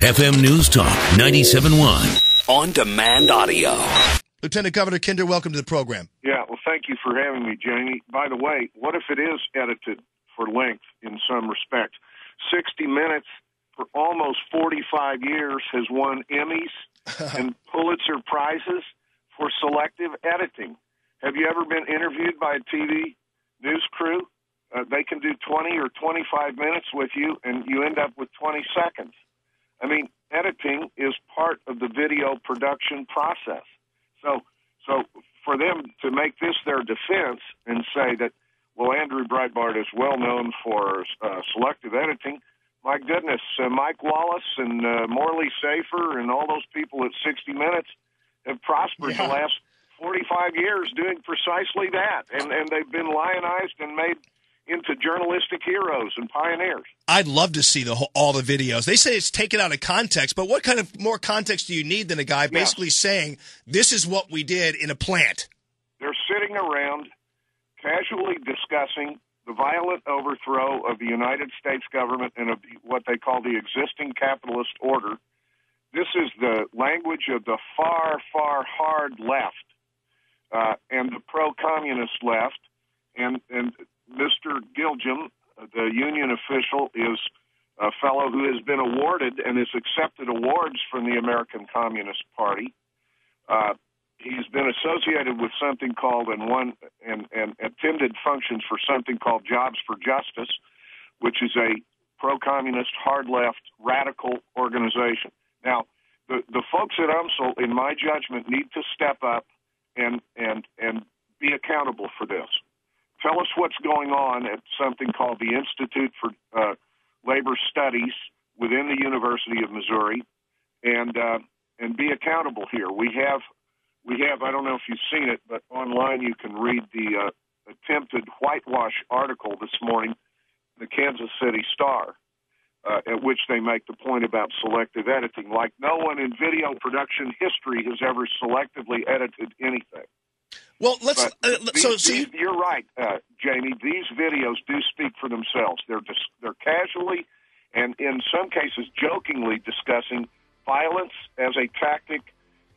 FM News Talk 97.1. On-demand audio. Lieutenant Governor Kinder, welcome to the program. Yeah, well, thank you for having me, Jamie. By the way, what if it is edited for length in some respect? 60 Minutes for almost 45 years has won Emmys and Pulitzer Prizes for selective editing. Have you ever been interviewed by a TV news crew? They can do 20 or 25 minutes with you, and you end up with 20 seconds. I mean, editing is part of the video production process. So for them to make this their defense and say that, well, Andrew Breitbart is well known for selective editing, my goodness, Mike Wallace and Morley Safer and all those people at 60 Minutes have prospered the last 45 years doing precisely that, and they've been lionized and made into journalistic heroes and pioneers. I'd love to see all the videos. They say it's taken out of context, but what kind of more context do you need than a guy basically saying, this is what we did in a plant? They're sitting around casually discussing the violent overthrow of the United States government and of what they call the existing capitalist order. This is the language of the far, far hard left and the pro-communist left, and Mr. Gilgum, the union official, is a fellow who has been awarded and has accepted awards from the American Communist Party. He's been associated with something called and attended functions for something called Jobs for Justice, which is a pro-communist, hard-left, radical organization. Now, the folks at UMSL, in my judgment, need to step up and be accountable for this. Tell us what's going on at something called the Institute for Labor Studies within the University of Missouri, and be accountable here. We have. I don't know if you've seen it, but online you can read the attempted whitewash article this morning in the Kansas City Star, at which they make the point about selective editing, like no one in video production history has ever selectively edited anything. Well, let's. You're right, Jamie. These videos do speak for themselves. They're casually, and in some cases jokingly, discussing violence as a tactic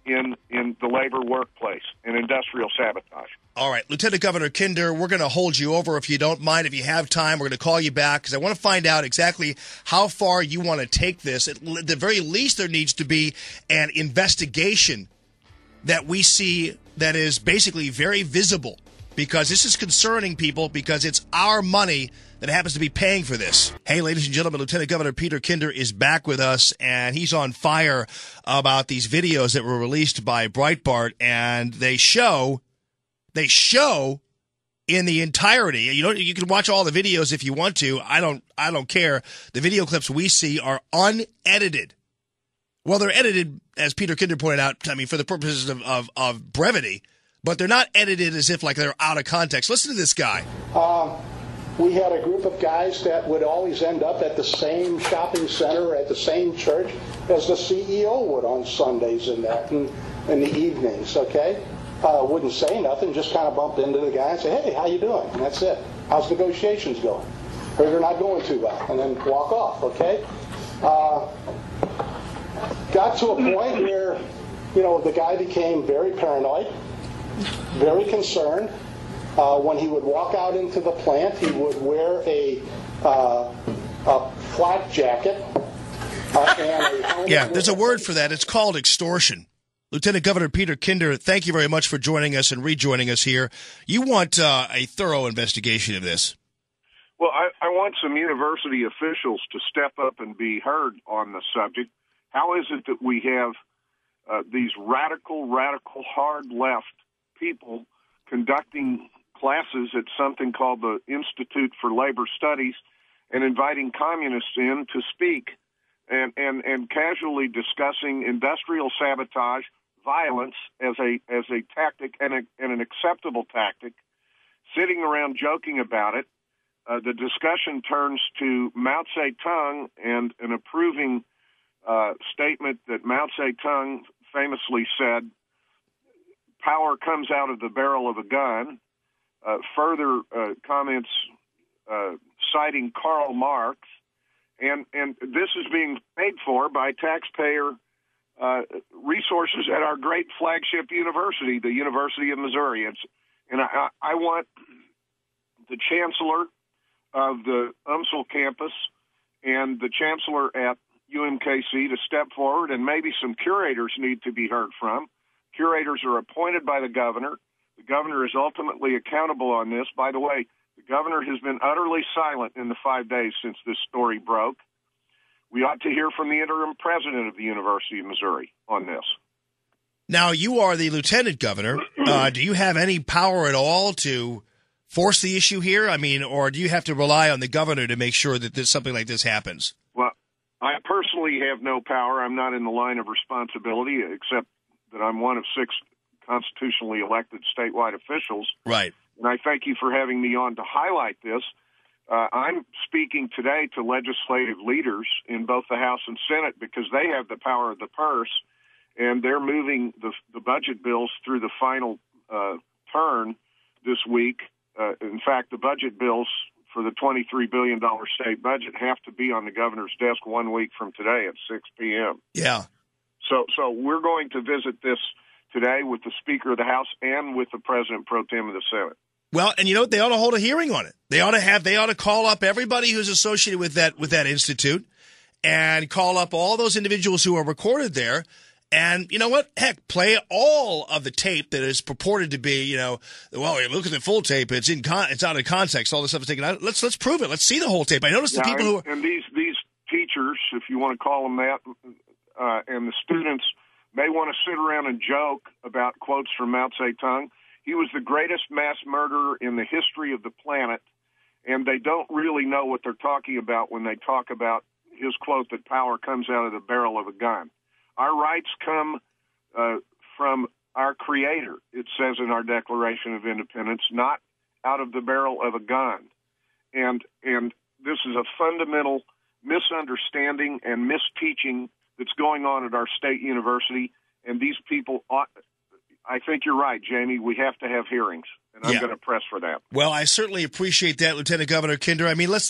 in the labor workplace and industrial sabotage. All right, Lieutenant Governor Kinder, we're going to hold you over if you don't mind. If you have time, we're going to call you back because I want to find out exactly how far you want to take this. At the very least, there needs to be an investigation that we see that is basically very visible, because this is concerning people because it's our money that happens to be paying for this. Hey, ladies and gentlemen, Lieutenant Governor Peter Kinder is back with us, and he's on fire about these videos that were released by Breitbart, and they show in the entirety. You can watch all the videos if you want to. I don't care. The video clips we see are unedited. Well, they're edited, as Peter Kinder pointed out, for the purposes of brevity, but they're not edited as if like they're out of context. Listen to this guy. We had a group of guys that would always end up at the same shopping center, at the same church as the CEO would on Sundays and that, and in the evenings, okay? Wouldn't say nothing, just kind of bump into the guy and say, hey, how you doing? And that's it. How's negotiations going? Or they're not going too well, and then walk off, okay? Got to a point where, the guy became very paranoid, very concerned. When he would walk out into the plant, he would wear a flak jacket and a helmet. Yeah, there's a word for that. It's called extortion. Lieutenant Governor Peter Kinder, thank you very much for joining us and rejoining us here. You want a thorough investigation of this. Well, I want some university officials to step up and be heard on the subject. How is it that we have these radical, hard left people conducting classes at something called the Institute for Labor Studies and inviting communists in to speak and casually discussing industrial sabotage, violence as a tactic and an acceptable tactic, sitting around joking about it? The discussion turns to Mao Zedong and an approving statement that Mao Zedong famously said, power comes out of the barrel of a gun. Further comments citing Karl Marx And this is being paid for by taxpayer resources at our great flagship university, the University of Missouri. I want the chancellor of the UMSL campus and the chancellor at UMKC to step forward, and maybe some curators need to be heard from. Curators are appointed by the governor. The governor is ultimately accountable on this. By the way, the governor has been utterly silent in the 5 days since this story broke. We ought to hear from the interim president of the University of Missouri on this. Now, you are the lieutenant governor. Do you have any power at all to force the issue here? I mean, or do you have to rely on the governor to make sure that something like this happens? Well, I personally have no power. I'm not in the line of responsibility, except that I'm one of 6 constitutionally elected statewide officials. Right. And I thank you for having me on to highlight this. I'm speaking today to legislative leaders in both the House and Senate because they have the power of the purse, and they're moving the budget bills through the final turn this week. In fact, the budget bills for the $23 billion state budget have to be on the governor's desk 1 week from today at 6 p.m. Yeah. So we're going to visit this today with the Speaker of the House and with the President Pro Tem of the Senate. Well, and you know what? They ought to hold a hearing on it. They ought to call up everybody who's associated with that institute and call up all those individuals who are recorded there. And you know what? Heck, play all of the tape that is purported to be, well, look at the full tape. It's out of context. All this stuff is taken out. Let's prove it. Let's see the whole tape. I noticed the people who and these teachers, if you want to call them that, and the students may want to sit around and joke about quotes from Mao Zedong. He was the greatest mass murderer in the history of the planet, and they don't really know what they're talking about when they talk about his quote that power comes out of the barrel of a gun. Our rights come from our Creator, it says in our Declaration of Independence, not out of the barrel of a gun. And this is a fundamental misunderstanding and misteaching that's going on at our state university, and these people I think you're right, Jamie. We have to have hearings, and I'm going to press for that. Well, I certainly appreciate that, Lieutenant Governor Kinder. I mean, let's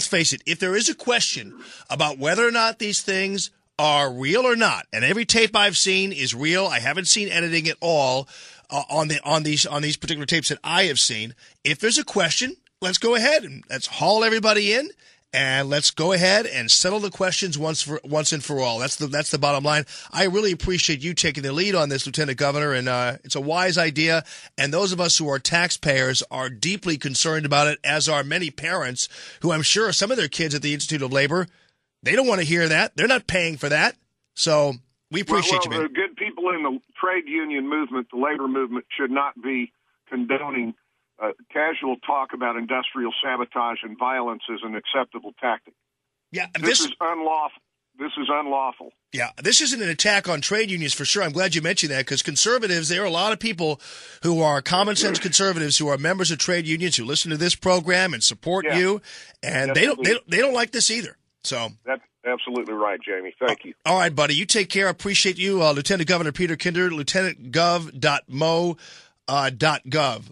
face it. If there is a question about whether or not these things are real or not, and every tape I've seen is real, I haven't seen editing at all on these particular tapes that I have seen. If there's a question, let's go ahead and let's haul everybody in. And let's go ahead and settle the questions once and for all. That's the bottom line. I really appreciate you taking the lead on this, Lieutenant Governor, and it's a wise idea. And those of us who are taxpayers are deeply concerned about it, as are many parents who I'm sure some of their kids at the Institute of Labor, they don't want to hear that. They're not paying for that. So we appreciate you, man. The good people in the trade union movement, the labor movement, should not be condoning casual talk about industrial sabotage and violence is an acceptable tactic. Yeah, this is unlawful. This is unlawful. Yeah, this isn't an attack on trade unions for sure. I'm glad you mentioned that, because conservatives, there are a lot of people who are common sense conservatives who are members of trade unions who listen to this program and support you, and they don't like this either. So that's absolutely right, Jamie. Thank you. All right, buddy. You take care. I appreciate you, Lieutenant Governor Peter Kinder, lieutenantgov.mo.gov.